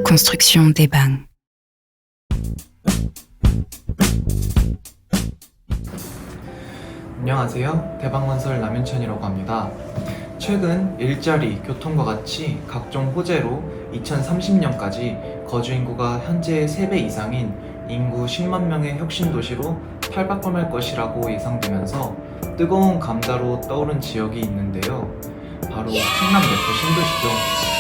Construction des Bains. 안녕하세요. 대방건설 남윤천이라고 합니다. 최근 일자리, 교통과 같이 각종 호재로 2030년까지 거주인구가 현재의 3배 이상인 인구 10만 명의 혁신도시로 탈바꿈할 것이라고 예상되면서 뜨거운 감자로 떠오른 지역이 있는데요. 바로 충남 내포 신도시죠.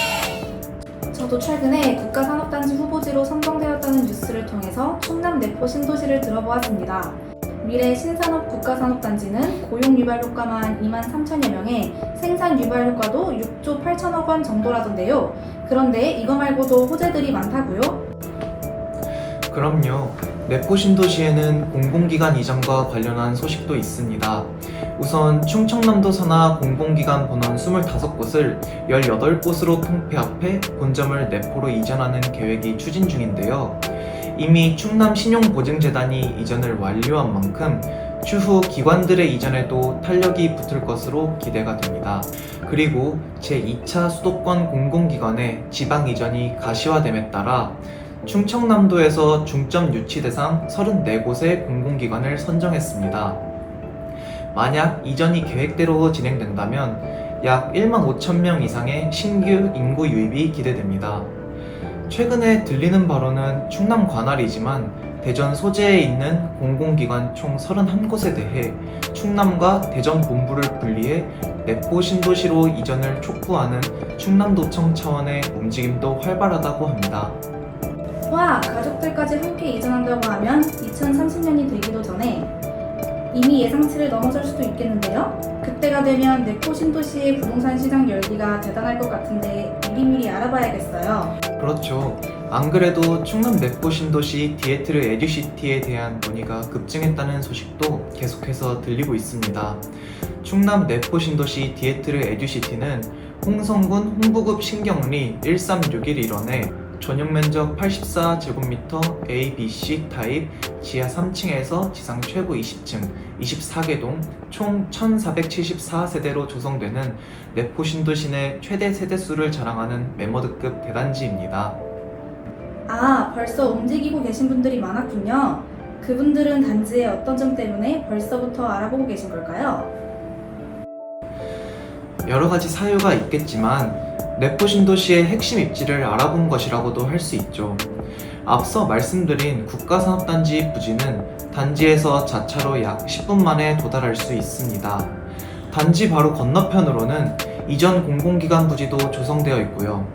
저도 최근에 국가산업단지 후보지로 선정되었다는 뉴스를 통해서 충남 내포 신도시를 들어보았습니다. 미래 신산업 국가산업단지는 고용 유발 효과만 2만 3천여 명에 생산 유발 효과도 6조 8천억 원 정도라던데요. 그런데 이거 말고도 호재들이 많다고요? 그럼요. 내포 신도시에는 공공기관 이전과 관련한 소식도 있습니다. 우선 충청남도 산하 공공기관 본원 25곳을 18곳으로 통폐합해 본점을 내포로 이전하는 계획이 추진 중인데요. 이미 충남신용보증재단이 이전을 완료한 만큼 추후 기관들의 이전에도 탄력이 붙을 것으로 기대가 됩니다. 그리고 제2차 수도권 공공기관의 지방 이전이 가시화됨에 따라 충청남도에서 중점 유치 대상 34곳의 공공기관을 선정했습니다. 만약 이전이 계획대로 진행된다면 약 1만 5천 명 이상의 신규 인구 유입이 기대됩니다. 최근에 들리는 바로는 충남 관할이지만 대전 소재에 있는 공공기관 총 31곳에 대해 충남과 대전 본부를 분리해 내포 신도시로 이전을 촉구하는 충남도청 차원의 움직임도 활발하다고 합니다. 와, 가족들까지 함께 이전한다고 하면 2030년이 되기도 전에 이미 예상치를 넘어설 수도 있겠는데요? 그때가 되면 내포 신도시의 부동산 시장 열기가 대단할 것 같은데 미리미리 알아봐야겠어요. 그렇죠. 안 그래도 충남 내포 신도시 디에트르 에듀시티에 대한 논의가 급증했다는 소식도 계속해서 들리고 있습니다. 충남 내포 신도시 디에트르 에듀시티는 홍성군 홍부급 신경리 1361 일원에 전용 면적 84제곱미터 A, B, C 타입 지하 3층에서 지상 최고 20층 24개 동 총 1474세대로 조성되는 내포 신도시 내 최대 세대수를 자랑하는 메머드급 대단지입니다. 아, 벌써 움직이고 계신 분들이 많았군요. 그분들은 단지의 어떤 점 때문에 벌써부터 알아보고 계신 걸까요? 여러 가지 사유가 있겠지만 내포 신도시의 핵심 입지를 알아본 것이라고도 할 수 있죠. 앞서 말씀드린 국가산업단지 부지는 단지에서 자차로 약 10분 만에 도달할 수 있습니다. 단지 바로 건너편으로는 이전 공공기관 부지도 조성되어 있고요.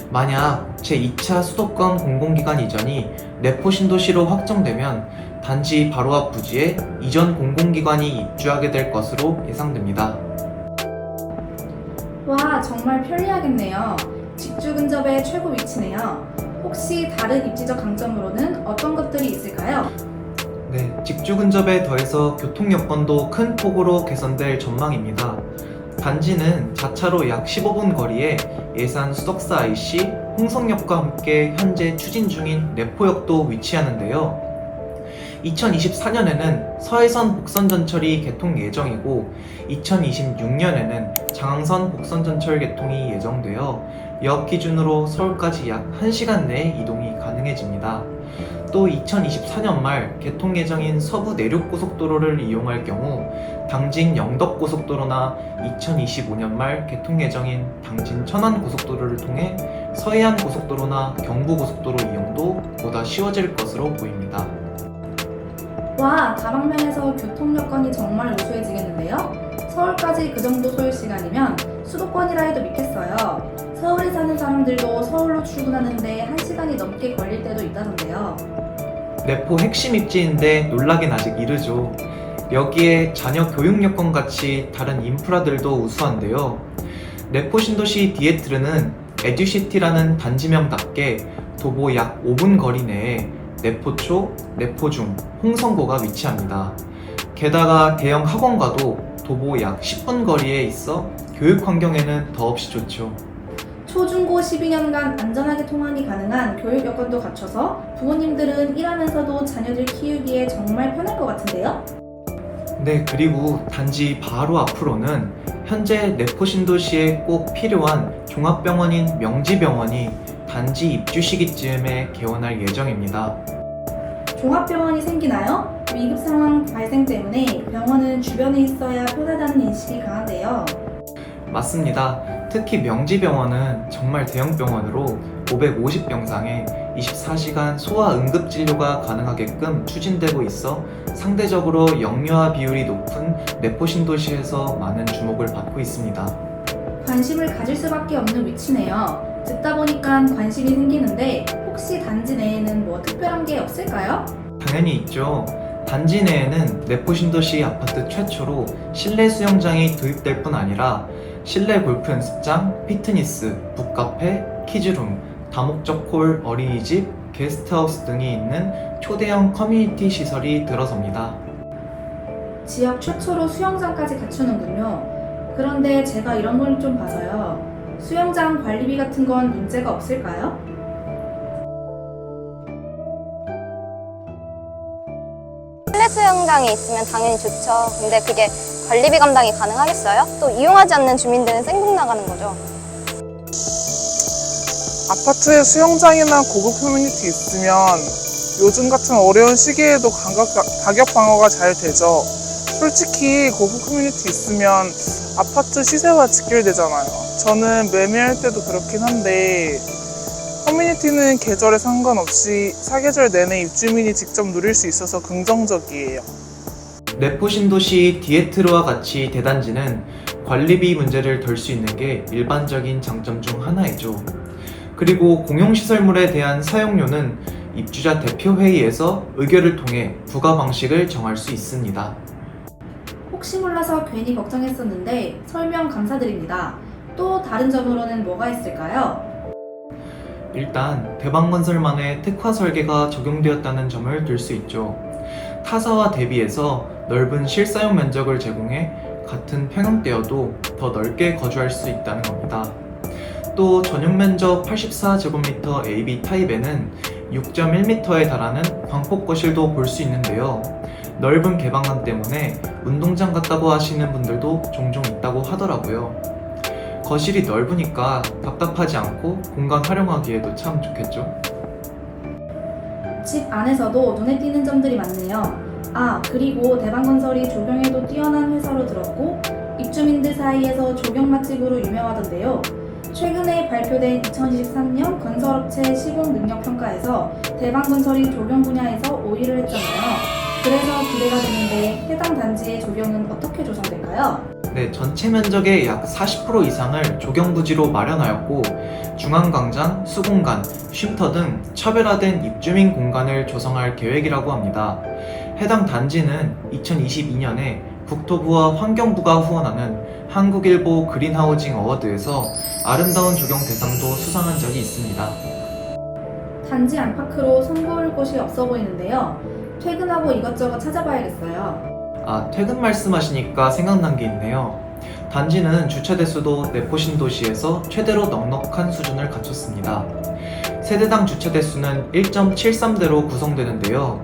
만약 제2차 수도권 공공기관 이전이 내포 신도시로 확정되면 단지 바로 앞 부지에 이전 공공기관이 입주하게 될 것으로 예상됩니다. 와, 정말 편리하겠네요. 직주 근접의 최고 위치네요. 혹시 다른 입지적 강점으로는 어떤 것들이 있을까요? 네, 직주 근접에 더해서 교통 여건도 큰 폭으로 개선될 전망입니다. 단지는 자차로 약 15분 거리에 예산 수덕사 IC, 홍성역과 함께 현재 추진 중인 내포역도 위치하는데요. 2024년에는 서해선 복선전철이 개통 예정이고 2026년에는 장항선 복선전철 개통이 예정되어 역 기준으로 서울까지 약 1시간 내에 이동이 가능해집니다. 또 2024년 말 개통 예정인 서부 내륙고속도로를 이용할 경우 당진 영덕고속도로나 2025년 말 개통 예정인 당진 천안고속도로를 통해 서해안고속도로나 경부고속도로 이용도 보다 쉬워질 것으로 보입니다. 와, 다방면에서 교통 여건이 정말 우수해지겠는데요? 서울까지 그 정도 소요 시간이면 수도권이라 해도 믿겠어요. 서울에 사는 사람들도 서울로 출근하는데 1시간이 넘게 걸릴 때도 있다던데요. 내포 핵심 입지인데 놀라긴 아직 이르죠. 여기에 자녀 교육 여건 같이 다른 인프라들도 우수한데요. 내포 신도시 디에트르는 에듀시티라는 단지명답게 도보 약 5분 거리 내에 내포초, 내포중, 홍성고가 위치합니다. 게다가 대형 학원과도 도보 약 10분 거리에 있어 교육 환경에는 더없이 좋죠. 초중고 12년간 안전하게 통학이 가능한 교육 여건도 갖춰서 부모님들은 일하면서도 자녀들 키우기에 정말 편할 것 같은데요? 네, 그리고 단지 바로 앞으로는 현재 내포 신도시에 꼭 필요한 종합병원인 명지병원이 단지 입주 시기쯤에 개원할 예정입니다. 종합병원이 생기나요? 위급 상황 발생 때문에 병원은 주변에 있어야 편하다는 인식이 강한데요. 맞습니다. 특히 명지병원은 정말 대형 병원으로 550병상에 24시간 소아 응급 진료가 가능하게끔 추진되고 있어 상대적으로 영유아 비율이 높은 내포 신도시에서 많은 주목을 받고 있습니다. 관심을 가질 수밖에 없는 위치네요. 듣다 보니까 관심이 생기는데 혹시 단지 내에는 뭐 특별한 게 없을까요? 당연히 있죠. 단지 내에는 내포 신도시 아파트 최초로 실내 수영장이 도입될 뿐 아니라 실내 골프 연습장, 피트니스, 북카페, 키즈룸, 다목적 홀, 어린이집, 게스트하우스 등이 있는 초대형 커뮤니티 시설이 들어섭니다. 지역 최초로 수영장까지 갖추는군요. 그런데 제가 이런 걸 좀 봐서요. 수영장 관리비 같은 건 문제가 없을까요? 실내 수영장이 있으면 당연히 좋죠. 근데 그게 관리비 감당이 가능하겠어요? 또 이용하지 않는 주민들은 생각 나가는 거죠. 아파트에 수영장이나 고급 커뮤니티 있으면 요즘 같은 어려운 시기에도 가격 방어가 잘 되죠. 솔직히 고급 커뮤니티 있으면 아파트 시세와 직결되잖아요. 저는 매매할 때도 그렇긴 한데 커뮤니티는 계절에 상관없이 사계절 내내 입주민이 직접 누릴 수 있어서 긍정적이에요. 내포 신도시 디에트르와 같이 대단지는 관리비 문제를 덜 수 있는 게 일반적인 장점 중 하나이죠. 그리고 공용시설물에 대한 사용료는 입주자 대표회의에서 의결을 통해 부과 방식을 정할 수 있습니다. 혹시 몰라서 괜히 걱정했었는데 설명 감사드립니다. 또 다른 점으로는 뭐가 있을까요? 일단 대방건설만의 특화 설계가 적용되었다는 점을 들 수 있죠. 타사와 대비해서 넓은 실사용 면적을 제공해 같은 평형대여도 더 넓게 거주할 수 있다는 겁니다. 또 전용 면적 84제곱미터 AB 타입에는 6.1m에 달하는 광폭 거실도 볼 수 있는데요. 넓은 개방감 때문에 운동장 같다고 하시는 분들도 종종 있다고 하더라고요. 거실이 넓으니까 답답하지 않고 공간 활용하기에도 참 좋겠죠? 집 안에서도 눈에 띄는 점들이 많네요. 그리고 대방건설이 조경에도 뛰어난 회사로 들었고 입주민들 사이에서 조경 맛집으로 유명하던데요. 최근에 발표된 2023년 건설업체 시공능력평가에서 대방건설이 조경 분야에서 5위를 했잖아요. 그래서 기대가 되는데 해당 단지의 조경은 어떻게 조성될까요? 네, 전체 면적의 약 40% 이상을 조경부지로 마련하였고 중앙광장, 수공간, 쉼터 등 차별화된 입주민 공간을 조성할 계획이라고 합니다. 해당 단지는 2022년에 국토부와 환경부가 후원하는 한국일보 그린하우징 어워드에서 아름다운 조경 대상도 수상한 적이 있습니다. 단지 안팎으로 손볼 곳이 없어 보이는데요. 퇴근하고 이것저것 찾아봐야겠어요. 퇴근 말씀하시니까 생각난 게 있네요. 단지는 주차 대수도 내포 신도시에서 최대로 넉넉한 수준을 갖췄습니다. 세대당 주차 대수는 1.73대로 구성되는데요.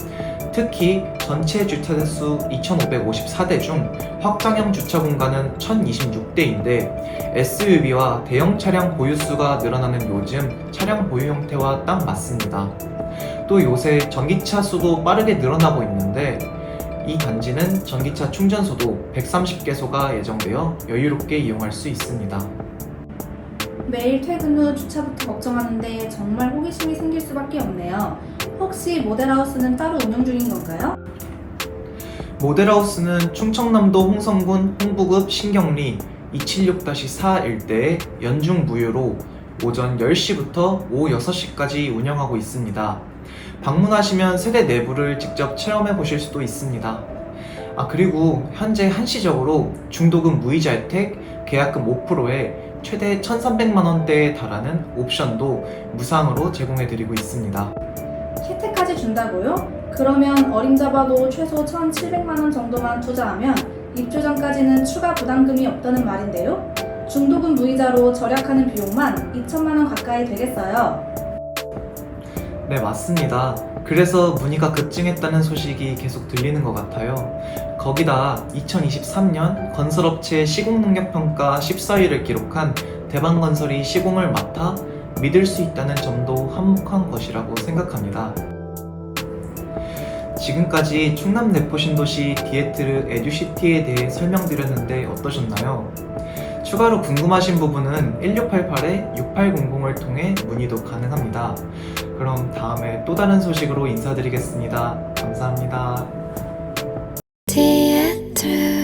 특히 전체 주차 대수 2,554대 중 확장형 주차 공간은 1,026대인데 SUV와 대형 차량 보유수가 늘어나는 요즘 차량 보유 형태와 딱 맞습니다. 또 요새 전기차 수도 빠르게 늘어나고 있는데 이 단지는 전기차 충전소도 130개소가 예정되어 여유롭게 이용할 수 있습니다. 매일 퇴근 후 주차부터 걱정하는데 정말 호기심이 생길 수밖에 없네요. 혹시 모델하우스는 따로 운영 중인 건가요? 모델하우스는 충청남도 홍성군 홍부급 신경리 276-4 일대에 연중 무휴로 오전 10시부터 오후 6시까지 운영하고 있습니다. 방문하시면 세대 내부를 직접 체험해 보실 수도 있습니다. 그리고 현재 한시적으로 중도금 무이자 혜택, 계약금 5%에 최대 1,300만원대에 달하는 옵션도 무상으로 제공해 드리고 있습니다. 혜택까지 준다고요? 그러면 어림잡아도 최소 1,700만원 정도만 투자하면 입주 전까지는 추가 부담금이 없다는 말인데요? 중도금 무이자로 절약하는 비용만 2천만원 가까이 되겠어요. 네, 맞습니다. 그래서 문의가 급증했다는 소식이 계속 들리는 것 같아요. 거기다 2023년 건설업체 시공능력평가 14위를 기록한 대방건설이 시공을 맡아 믿을 수 있다는 점도 한몫한 것이라고 생각합니다. 지금까지 충남 내포신도시 디에트르 에듀시티에 대해 설명드렸는데 어떠셨나요? 추가로 궁금하신 부분은 1688-6800을 통해 문의도 가능합니다. 그럼 다음에 또 다른 소식으로 인사드리겠습니다. 감사합니다. Theatre